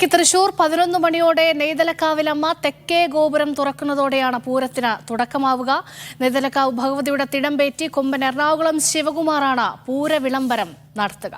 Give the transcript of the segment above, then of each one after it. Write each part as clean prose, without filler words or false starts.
ഇതിലേക്ക് തൃശൂർ 11 മണിയോടെ നെയ്തലക്കാവിലമ്മ തെക്കേ ഗോപുരം തുറക്കുന്നതോടെയാണ് പൂരത്തിന് തുടക്കമാവുക. നെയ്തലക്കാവ് ഭഗവതിയുടെ തിടമ്പേറ്റി കൊമ്പൻ എറണാകുളം ശിവകുമാറാണ് പൂര വിളംബരം നടത്തുക.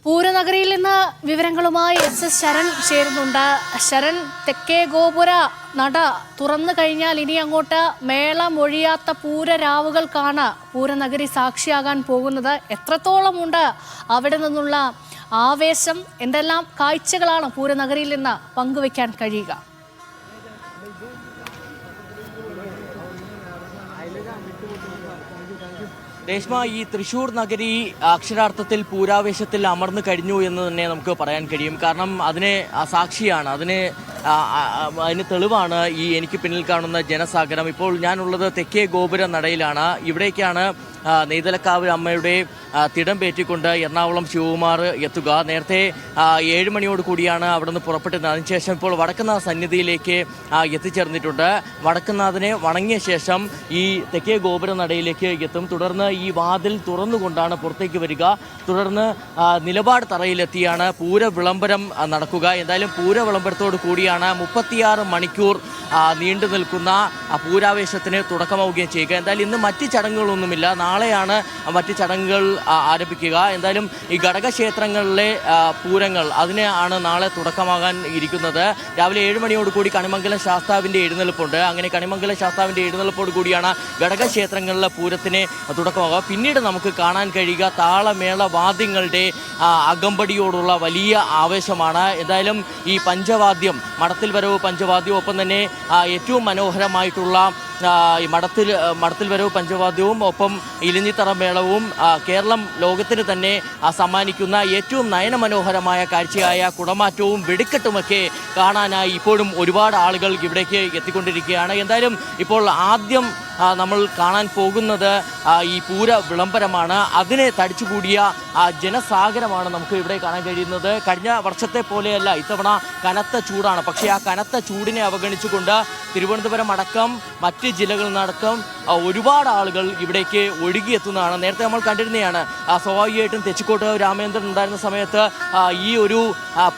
പൂരനഗരിയിൽ നിന്ന് വിവരങ്ങളുമായി എസ് ശരൺ ചേരുന്നുണ്ട്. ശരൺ, തെക്കേ ഗോപുര നട തുറന്നു കഴിഞ്ഞാൽ ഇനി അങ്ങോട്ട് മേളമൊഴിയാത്ത പൂരരാവുകൾക്കാണ് പൂരനഗരി സാക്ഷിയാകാൻ പോകുന്നത്. എത്രത്തോളമുണ്ട് അവിടെ നിന്നുള്ള ആവേശം? എന്തെല്ലാം കാഴ്ചകളാണ് പൂരനഗരിയിൽ നിന്ന് പങ്കുവയ്ക്കാൻ കഴിയുക? രേഷ്മ, ഈ തൃശ്ശൂർ നഗരി അക്ഷരാർത്ഥത്തിൽ പൂരാവേശത്തിൽ അമർന്നു കഴിഞ്ഞു എന്ന് തന്നെ നമുക്ക് പറയാൻ കഴിയും. കാരണം അതിനെ സാക്ഷിയാണ്, അതിന് തെളിവാണ് ഈ എനിക്ക് പിന്നിൽ കാണുന്ന ജനസാഗരം. ഇപ്പോൾ ഞാനുള്ളത് തെക്കേ ഗോപുര നടയിലാണ്. ഇവിടേക്കാണ് നെയ്തലക്കാവ് അമ്മയുടെ തിടം പേറ്റിക്കൊണ്ട് എറണാകുളം ശിവകുമാർ എത്തുക. നേരത്തെ 7 മണിയോട് കൂടിയാണ് അവിടെ നിന്ന് പുറപ്പെട്ടത്. അതിനുശേഷം ഇപ്പോൾ വടക്കുന്നാഥ സന്നിധിയിലേക്ക് എത്തിച്ചേർന്നിട്ടുണ്ട്. വടക്കുന്നാഥനെ വണങ്ങിയ ശേഷം ഈ തെക്കേ ഗോപുര നടയിലേക്ക് എത്തും. തുടർന്ന് ഈ വാതിൽ തുറന്നുകൊണ്ടാണ് പുറത്തേക്ക് വരിക. തുടർന്ന് നിലപാട് തറയിലെത്തിയാണ് പൂര വിളംബരം നടക്കുക. എന്തായാലും പൂര വിളംബരത്തോട് കൂടിയാണ് 36 മണിക്കൂർ നീണ്ടു നിൽക്കുന്ന പൂരാവേശത്തിന് തുടക്കമാവുകയും ചെയ്യുക. എന്തായാലും ഇന്ന് മറ്റ് ചടങ്ങുകളൊന്നുമില്ല. നാളെയാണ് മറ്റ് ചടങ്ങുകൾ ആരംഭിക്കുക. എന്തായാലും ഈ ഘടകക്ഷേത്രങ്ങളിലെ പൂരങ്ങൾ അതിനാണ് നാളെ തുടക്കമാകാൻ ഇരിക്കുന്നത്. രാവിലെ 7 മണിയോട് കൂടി കണിമംഗലം ശാസ്താവിൻ്റെ എഴുന്നള്ളിപ്പുണ്ട്. അങ്ങനെ കണിമംഗലം ശാസ്താവിൻ്റെ എഴുന്നള്ളിപ്പോട് കൂടിയാണ് ഘടകക്ഷേത്രങ്ങളിലെ പൂരത്തിന് തുടക്കമാകുക. പിന്നീട് നമുക്ക് കാണാൻ കഴിയുക താളമേള വാദ്യങ്ങളുടെ അകമ്പടിയോടുള്ള വലിയ ആവേശമാണ്. എന്തായാലും ഈ പഞ്ചവാദ്യം, മടത്തിൽ വരവ് പഞ്ചവാദ്യവും, ഒപ്പം തന്നെ ഏറ്റവും മനോഹരമായിട്ടുള്ള ഈ മടത്തിൽ വരവ് പഞ്ചവാദ്യവും ഒപ്പം ഇലഞ്ഞിത്തറ മേളവും കേരളം ലോകത്തിന് തന്നെ സമ്മാനിക്കുന്ന ഏറ്റവും നയനമനോഹരമായ കാഴ്ചയായ കുടമാറ്റവും വെടിക്കെട്ടുമൊക്കെ കാണാനായി ഇപ്പോഴും ഒരുപാട് ആളുകൾ ഇവിടേക്ക് എത്തിക്കൊണ്ടിരിക്കുകയാണ്. എന്തായാലും ഇപ്പോൾ ആദ്യം നമ്മൾ കാണാൻ പോകുന്നത് ഈ പൂര വിളംബരമാണ്. അതിനെ തടിച്ചുകൂടിയ ജനസാഗരമാണ് നമുക്ക് ഇവിടെ കാണാൻ കഴിയുന്നത്. കഴിഞ്ഞ വർഷത്തെ പോലെയല്ല, ഇത്തവണ കനത്ത ചൂടാണ്. പക്ഷേ ആ കനത്ത ചൂടിനെ അവഗണിച്ചുകൊണ്ട് തിരുവനന്തപുരം അടക്കം മറ്റ് ജില്ലകളിൽ നിന്നടക്കം ഒരുപാട് ആളുകൾ ഇവിടേക്ക് ഒഴുകിയെത്തുന്നതാണ്. നേരത്തെ നമ്മൾ കണ്ടിരുന്നതാണ്. സ്വാഭാവികമായിട്ടും തെച്ചിക്കോട്ട് രാമേന്ദ്രൻ ഉണ്ടായിരുന്ന സമയത്ത് ഈ ഒരു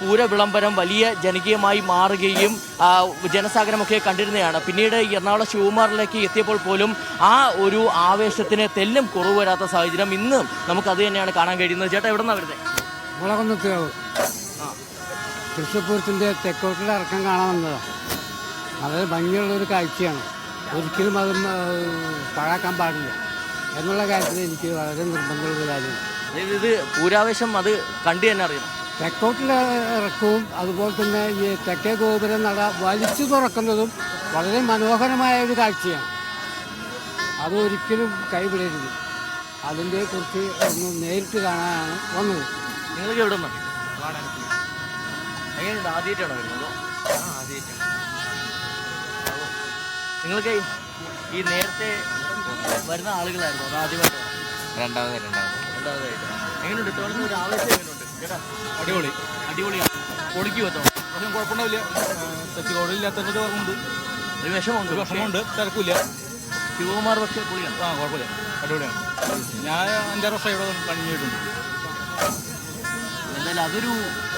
പൂര വിളംബരം വലിയ ജനകീയമായി മാറുകയും ജനസാഗരമൊക്കെ കണ്ടിരുന്നതാണ്. പിന്നീട് എറണാകുളം ശിവകുമാറിലേക്ക് എത്തിയപ്പോൾ പോലും ആ ഒരു ആവേശത്തിന് തെല്ലും കുറവ് വരാത്ത സാഹചര്യം ഇന്നും നമുക്കത് തന്നെയാണ് കാണാൻ കഴിയുന്നത്. ചേട്ടാ, എവിടെ നിന്നാണ് വരുന്നത്? മുളകുന്നത്താവ് തൃശ്ശൂർ പൂരത്തിൻ്റെ തെക്കോട്ടിലെ ഇറക്കം കാണാൻ വന്നതാണ്. വളരെ ഭംഗിയുള്ളൊരു കാഴ്ചയാണ്. ഒരിക്കലും അത് പാഴാക്കാൻ പാടില്ല എന്നുള്ള കാര്യത്തിൽ എനിക്ക് വളരെ നിർബന്ധമുള്ള കാര്യമാണ്. അതായത് ഇത് പൂരാവേശം അത് കണ്ടു തന്നെ അറിയണം. തെക്കോട്ടിലെ ഇറക്കവും അതുപോലെ തന്നെ ഈ തെക്കേ ഗോപുര നട വലിച്ചു തുറക്കുന്നതും വളരെ മനോഹരമായ ഒരു കാഴ്ചയാണ്. അതൊരിക്കലും കൈവിടരുത്. അതിൻ്റെ കുറിച്ച് ഒന്ന് നേരിട്ട് കാണാനാണ് വന്നത്. നിങ്ങൾക്ക് എവിടെ നിന്നാണ്? എങ്ങനെയുണ്ട്? ആദ്യമായിട്ടാണോ വരുന്നത്? ആദ്യമായിട്ടാണ്. നിങ്ങൾക്ക് ഈ നേരത്തെ വരുന്ന ആളുകളായിരുന്നു അത് ആദ്യമായിട്ടാണ്? രണ്ടാമതായിട്ട്. എങ്ങനെയുണ്ട്? ഇത്തവണത്തെ ഒരു ആവേശം എങ്ങനെയുണ്ട് ചേട്ടാ? അടിപൊളിയാണ്. പൊളിക്ക് പറ്റും. പക്ഷേ കുഴപ്പമുണ്ടാവില്ല. തെക്ക് റോഡില്ലാത്തതിൻ്റെ ഓർമ്മയുണ്ട്. ഒരു വിഷമമുണ്ട്. ഒരു വിഷമമുണ്ട്. തിരക്കില്ല. ശിവകുമാർ പക്ഷേ പൊളിയാണ്. കുഴപ്പമില്ല. അടിപൊളിയാണ്. ഞാൻ 5-6 വർഷം ഇവിടെ കഴിഞ്ഞിട്ടുണ്ട്. എന്തായാലും അതൊരു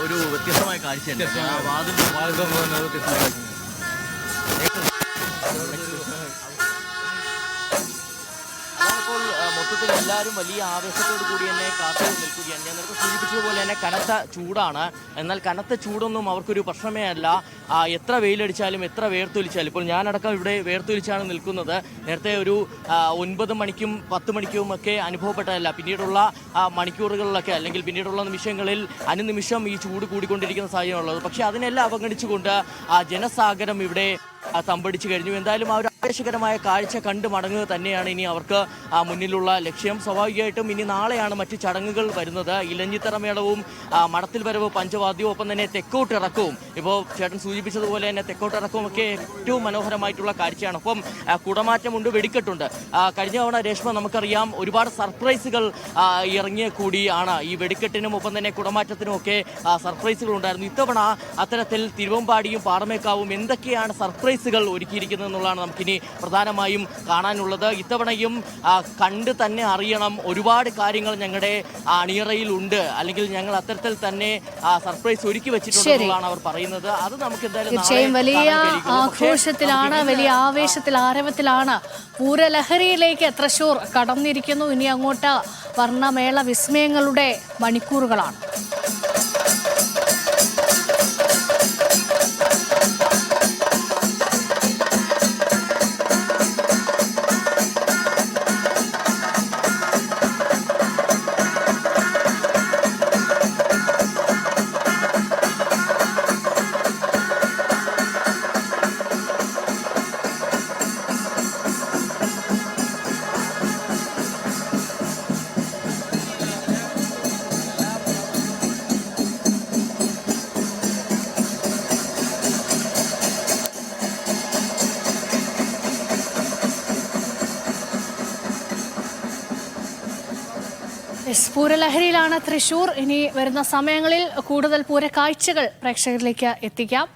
ഒരു വ്യത്യസ്തമായ കാഴ്ചയാണ്. അപ്പോൾ മൊത്തത്തിൽ എല്ലാവരും വലിയ ആവേശത്തോടു കൂടി തന്നെ കാത്തു നിൽക്കുകയാണ്. ഞാൻ നേരത്തെ സൂചിപ്പിച്ചതുപോലെ തന്നെ കനത്ത ചൂടാണ്. എന്നാൽ കനത്ത ചൂടൊന്നും അവർക്കൊരു പ്രശ്നമേ അല്ല. എത്ര വെയിലടിച്ചാലും എത്ര വേർത്തൊലിച്ചാലും, ഇപ്പോൾ ഞാനടക്കം ഇവിടെ വേർത്തൊലിച്ചാണ് നിൽക്കുന്നത്. നേരത്തെ ഒരു 9 മണിക്കും 10 മണിക്കും ഒക്കെ അനുഭവപ്പെട്ടതല്ല. പിന്നീടുള്ള മണിക്കൂറുകളിലൊക്കെ അല്ലെങ്കിൽ പിന്നീടുള്ള നിമിഷങ്ങളിൽ അനുനിമിഷം ഈ ചൂട് കൂടിക്കൊണ്ടിരിക്കുന്ന സാഹചര്യമുള്ളത്. പക്ഷേ അതിനെല്ലാം അവഗണിച്ചുകൊണ്ട് ജനസാഗരം ഇവിടെ തമ്പടിച്ചു കഴിഞ്ഞു. എന്തായാലും ആ ഒരു ആവേശകരമായ കാഴ്ച കണ്ടു മടങ്ങുക തന്നെയാണ് ഇനി അവർക്ക് മുന്നിലുള്ള ലക്ഷ്യം. സ്വാഭാവികമായിട്ടും ഇനി നാളെയാണ് മറ്റു ചടങ്ങുകൾ വരുന്നത്. ഇലഞ്ഞിത്തറ മേളവും മടത്തിൽ വരവ് പഞ്ചവാദ്യവും ഒപ്പം തന്നെ തെക്കോട്ടിറക്കവും. ഇപ്പോൾ ചേട്ടൻ സൂചിപ്പിച്ചതുപോലെ തന്നെ തെക്കോട്ടിറക്കവും ഒക്കെ ഏറ്റവും മനോഹരമായിട്ടുള്ള കാഴ്ചയാണ്. ഒപ്പം കുടമാറ്റമുണ്ട്, വെടിക്കെട്ടുണ്ട്. കഴിഞ്ഞ തവണ രേഷ്മ നമുക്കറിയാം ഒരുപാട് സർപ്രൈസുകൾ ഇറങ്ങിയ കൂടിയാണ്. ഈ വെടിക്കെട്ടിനും ഒപ്പം തന്നെ കുടമാറ്റത്തിനും ഒക്കെ സർപ്രൈസുകൾ ഉണ്ടായിരുന്നു. ഇത്തവണ അത്തരത്തിൽ തിരുവമ്പാടിയും പാറമേക്കാവും എന്തൊക്കെയാണ് സർപ്രൈസുകൾ ഒരുക്കിയിരിക്കുന്നത് എന്നുള്ളതാണ് നമുക്കിനി പ്രധാനമായും കാണാനുള്ളത്. ഇത്തവണയും കണ്ട് തന്നെ അറിയണം. ഒരുപാട് കാര്യങ്ങൾ ഞങ്ങളുടെ അണിയറയിൽ ഉണ്ട്, അല്ലെങ്കിൽ ഞങ്ങൾ അത്തരത്തിൽ തന്നെ സർപ്രൈസ് ഒരുക്കി വെച്ചിട്ടുണ്ടെന്നുള്ളതാണ് അവർ പറയുന്നത്. അത് നമുക്ക് തീർച്ചയായും വലിയ ആഘോഷത്തിലാണ്, വലിയ ആവേശത്തിൽ, ആരവത്തിലാണ്. പൂരലഹരിയിലേക്ക് തൃശൂർ കടന്നിരിക്കുന്നു. ഇനി അങ്ങോട്ട് വർണ്ണമേള വിസ്മയങ്ങളുടെ മണിക്കൂറുകളാണ്. പൂരലഹരിയിലാണ് തൃശൂർ. ഇനി വരുന്ന സമയങ്ങളിൽ കൂടുതൽ പൂരക്കാഴ്ചകൾ പ്രേക്ഷകരിലേക്ക് എത്തിക്കാം.